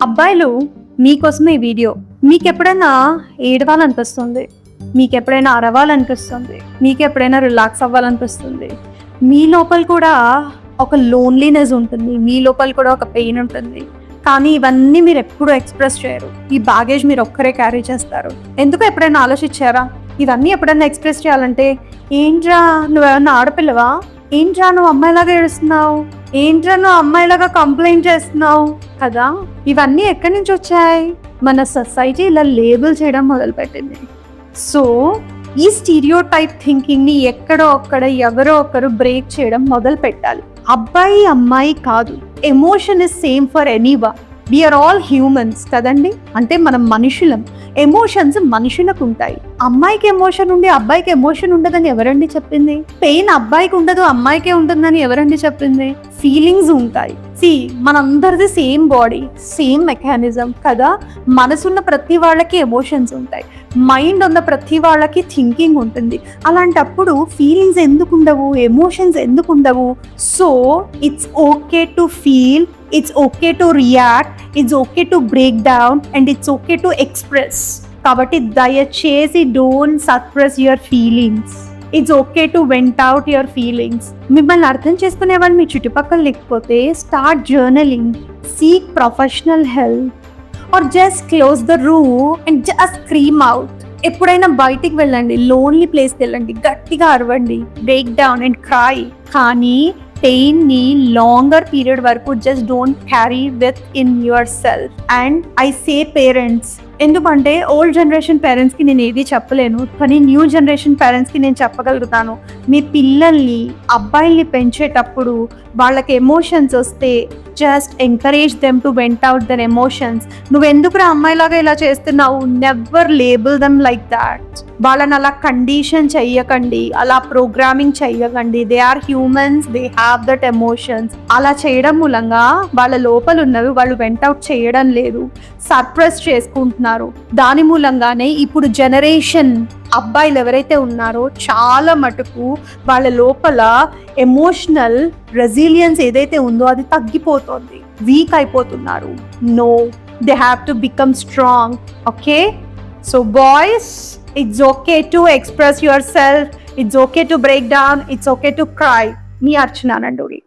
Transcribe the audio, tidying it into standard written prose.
అబ్బాయిలు మీకోసమే ఈ వీడియో. మీకెప్పుడైనా ఏడవాలనిపిస్తుంది, మీకెప్పుడైనా అరవాలనిపిస్తుంది, మీకెప్పుడైనా రిలాక్స్ అవ్వాలనిపిస్తుంది, మీ లోపల కూడా ఒక లోన్లీనెస్ ఉంటుంది, మీ లోపల కూడా ఒక పెయిన్ ఉంటుంది. కానీ ఇవన్నీ మీరు ఎప్పుడు ఎక్స్ప్రెస్ చేయరు. ఈ బ్యాగేజ్ మీరు ఒక్కరే క్యారీ చేస్తారు. ఎందుకు ఎప్పుడైనా ఆలోచించారా? ఇవన్నీ ఎప్పుడైనా ఎక్స్ప్రెస్ చేయాలంటే, ఏంట్రా నువ్వేమన్నా ఆడపిల్లవా, ఏంట్రా నువ్వు అమ్మాయిలాగా ఏడుస్తున్నావు, ఏంట్రా నువ్వు అమ్మాయిలాగా కంప్లైంట్ చేస్తున్నావు కదా. ఇవన్నీ ఎక్కడి నుంచి వచ్చాయి? మన సొసైటీ ఇలా లేబుల్ చేయడం మొదలుపెట్టింది. సో ఈ స్టీరియో టైప్ థింకింగ్ ని ఎక్కడో ఒక్కడ ఎవరో ఒకరు బ్రేక్ చేయడం మొదలు పెట్టాలి. అబ్బాయి అమ్మాయి కాదు, emotion is same for anyone. We are all humans కదండి. అంటే మనం మనుషులం, ఎమోషన్స్ మనుషులకు ఉంటాయి. అమ్మాయికి ఎమోషన్ ఉండి అబ్బాయికి ఎమోషన్ ఉండదని ఎవరండి చెప్పింది? పెయిన్ అబ్బాయికి ఉండదు అమ్మాయికే ఉంటుందని ఎవరండి చెప్పింది? ఫీలింగ్స్ ఉంటాయి. మనందరిది సేమ్ బాడీ, సేమ్ మెకానిజం కదా. మనసున్న ప్రతి వాళ్ళకి ఎమోషన్స్ ఉంటాయి, మైండ్ ఉన్న ప్రతి వాళ్ళకి థింకింగ్ ఉంటుంది. అలాంటప్పుడు ఫీలింగ్స్ ఎందుకు ఉండవు, ఎమోషన్స్ ఎందుకు ఉండవు? So it's okay to feel, it's okay to react, it's okay to break down and it's okay to express. కాబట్టి దయచేసి don't suppress your feelings. It's okay to vent out your feelings. మిమ్మల్ని అర్థం చేసుకునే వాళ్ళు మీ చుట్టుపక్కల లేకపోతే start journaling, seek professional help or just close the room and just scream out. ఎప్పుడైనా బయటికి వెళ్ళండి, లోన్లీ ప్లేస్కి వెళ్ళండి, గట్టిగా అరవండి, బ్రేక్ డౌన్ అండ్ క్రై. కానీ పెయిన్ ని లాంగర్ పీరియడ్ వరకు just don't carry with in your self. And I say parents, ఎందుకంటే ఓల్డ్ జనరేషన్ పేరెంట్స్కి నేను ఏది చెప్పలేను, కానీ న్యూ జనరేషన్ పేరెంట్స్కి నేను చెప్పగలుగుతాను. మీ పిల్లల్ని అబ్బాయిల్ని పెంచేటప్పుడు వాళ్ళకి ఎమోషన్స్ వస్తే just encourage them to vent out their emotions. నువ్వెందుకు అమ్మాయిలాగా ఇలా చేస్తున్నావు, never label them like that. వాళ్ళని అలా కండిషన్ చెయ్యకండి, అలా ప్రోగ్రామింగ్ చెయ్యకండి. They are humans, they have that emotions. అలా చేయడం మూలంగా వాళ్ళ లోపల ఉన్నవి వాళ్ళు వెంట్ అవుట్ చేయడం లేదు, సర్ప్రెస్ చేసుకుంటున్నారు. దాని మూలంగానే ఇప్పుడు జనరేషన్ అబ్బాయిలు ఎవరైతే ఉన్నారో చాలా మటుకు వాళ్ళ లోపల ఎమోషనల్ రెసిలియన్స్ ఏదైతే ఉందో అది తగ్గిపోతుంది, వీక్ అయిపోతున్నారు. No, they have to become strong. Okay, so boys, it's okay to express yourself, it's okay to break down, it's okay to cry. Me Archana Nanduri.